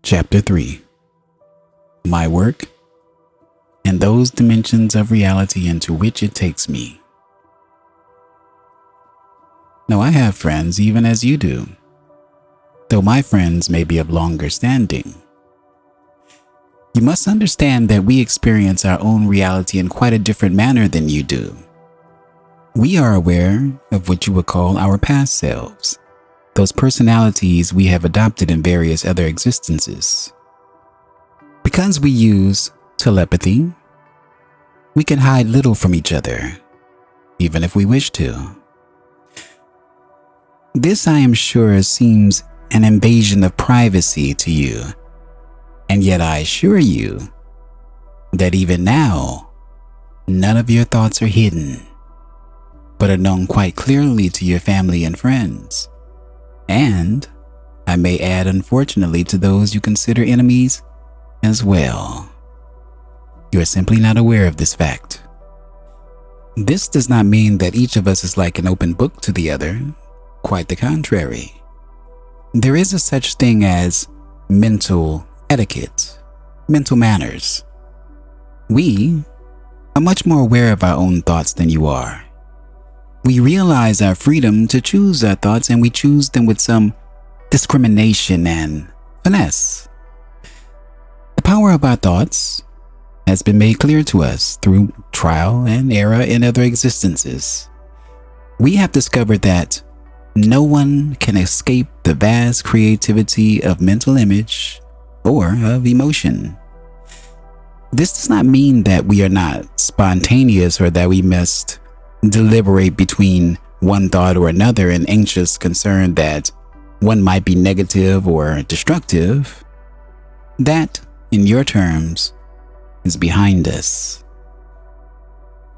Chapter 3. My work and those dimensions of reality into which it takes me. Now, I have friends even as you do, though my friends may be of longer standing. You must understand that we experience our own reality in quite a different manner than you do. We are aware of what you would call our past selves, those personalities we have adopted in various other existences. Because we use telepathy, we can hide little from each other, even if we wish to. This, I am sure, seems an invasion of privacy to you, and yet I assure you that even now, none of your thoughts are hidden, but are known quite clearly to your family and friends. And I may add, unfortunately, to those you consider enemies as well. You are simply not aware of this fact. This does not mean that each of us is like an open book to the other. Quite the contrary. There is a such thing as mental etiquette, mental manners. We are much more aware of our own thoughts than you are. We realize our freedom to choose our thoughts, and we choose them with some discrimination and finesse. The power of our thoughts has been made clear to us through trial and error in other existences. We have discovered that no one can escape the vast creativity of mental image or of emotion. This does not mean that we are not spontaneous or that we must deliberate between one thought or another in anxious concern that one might be negative or destructive. That, in your terms, is behind us.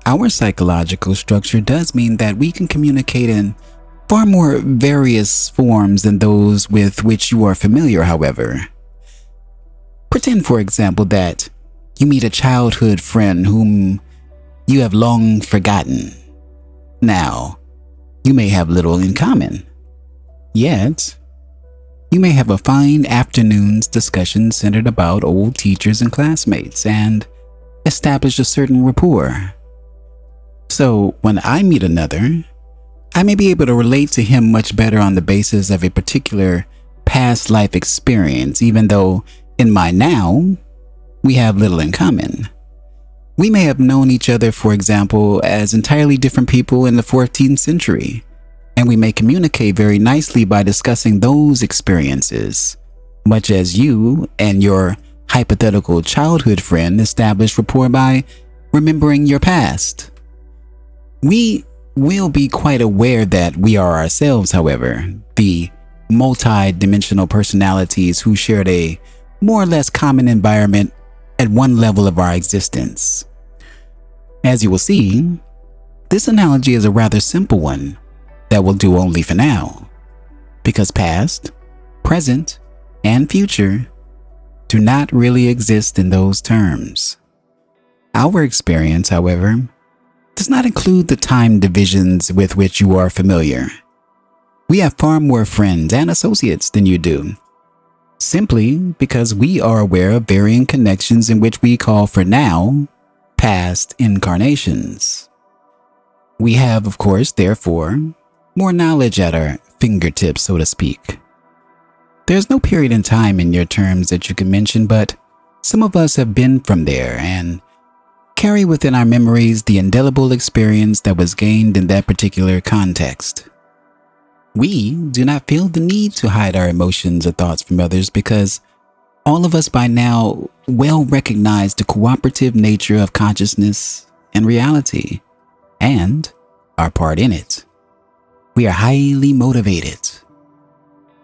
Our psychological structure does mean that we can communicate in far more various forms than those with which you are familiar, however. Pretend, for example, that you meet a childhood friend whom you have long forgotten. Now, you may have little in common, yet you may have a fine afternoon's discussion centered about old teachers and classmates and establish a certain rapport. So when I meet another, I may be able to relate to him much better on the basis of a particular past life experience, even though in my now, we have little in common. We may have known each other, for example, as entirely different people in the 14th century, and we may communicate very nicely by discussing those experiences, much as you and your hypothetical childhood friend established rapport by remembering your past. We will be quite aware that we are ourselves, however, the multi-dimensional personalities who shared a more or less common environment at one level of our existence. As you will see, this analogy is a rather simple one that will do only for now, because past, present, and future do not really exist in those terms. Our experience, however, does not include the time divisions with which you are familiar. We have far more friends and associates than you do, simply because we are aware of varying connections in which we call for now past incarnations. We have, of course, therefore, more knowledge at our fingertips, so to speak. There's no period in time in your terms that you can mention, but some of us have been from there and carry within our memories the indelible experience that was gained in that particular context. We do not feel the need to hide our emotions or thoughts from others because all of us by now well recognize the cooperative nature of consciousness and reality, and our part in it. We are highly motivated.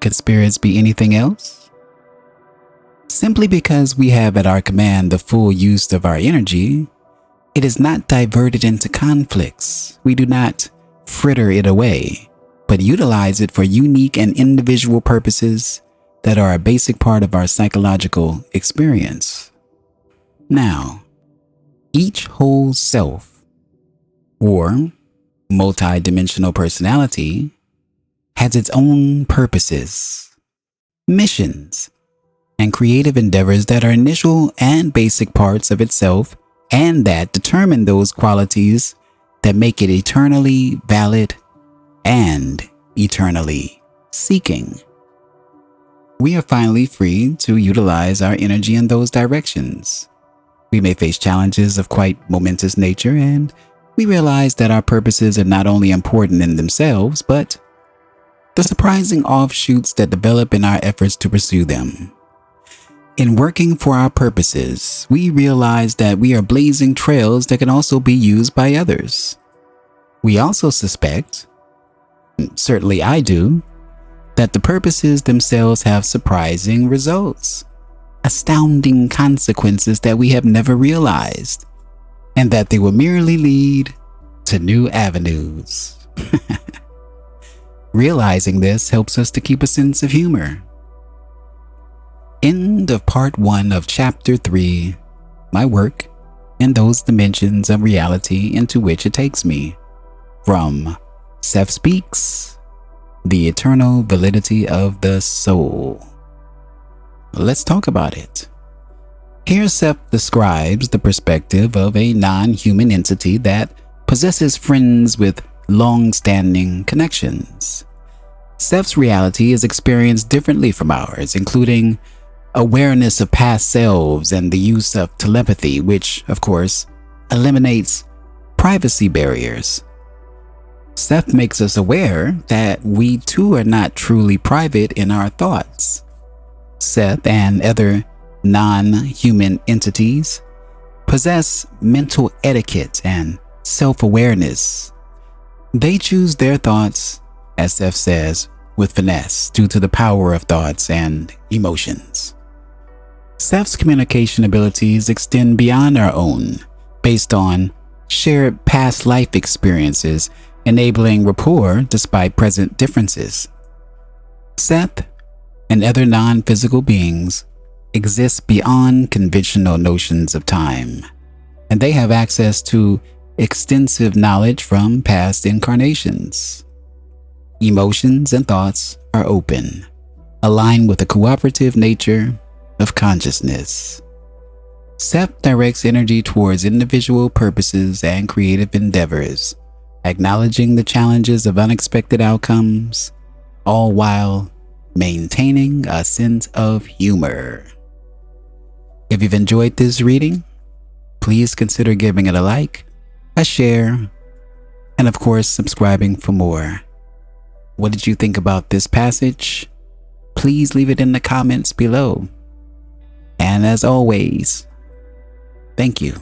Could spirits be anything else? Simply because we have at our command the full use of our energy, it is not diverted into conflicts. We do not fritter it away, but utilize it for unique and individual purposes that are a basic part of our psychological experience. Now, each whole self, or multidimensional personality, has its own purposes, missions, and creative endeavors that are initial and basic parts of itself and that determine those qualities that make it eternally valid and eternally seeking. We are finally free to utilize our energy in those directions. We may face challenges of quite momentous nature, and we realize that our purposes are not only important in themselves, but the surprising offshoots that develop in our efforts to pursue them. In working for our purposes, we realize that we are blazing trails that can also be used by others. We also suspect, certainly I do, that the purposes themselves have surprising results, astounding consequences that we have never realized, and that they will merely lead to new avenues. Realizing this helps us to keep a sense of humor. End of part 1 of chapter 3, my work and those dimensions of reality into which it takes me, from Seth Speaks, The Eternal Validity of the Soul. Let's talk about it. Here Seth describes the perspective of a non-human entity that possesses friends with long-standing connections. Seth's reality is experienced differently from ours, including awareness of past selves and the use of telepathy, which, of course, eliminates privacy barriers. Seth makes us aware that we too are not truly private in our thoughts. Seth and other non-human entities possess mental etiquette and self-awareness. They choose their thoughts, as Seth says, with finesse due to the power of thoughts and emotions. Seth's communication abilities extend beyond our own, based on shared past life experiences, enabling rapport despite present differences. Seth and other non-physical beings exist beyond conventional notions of time, and they have access to extensive knowledge from past incarnations. Emotions and thoughts are open, aligned with the cooperative nature of consciousness. Seth directs energy towards individual purposes and creative endeavors, acknowledging the challenges of unexpected outcomes, all while maintaining a sense of humor. If you've enjoyed this reading, please consider giving it a like, a share, and of course, subscribing for more. What did you think about this passage? Please leave it in the comments below. And as always, thank you.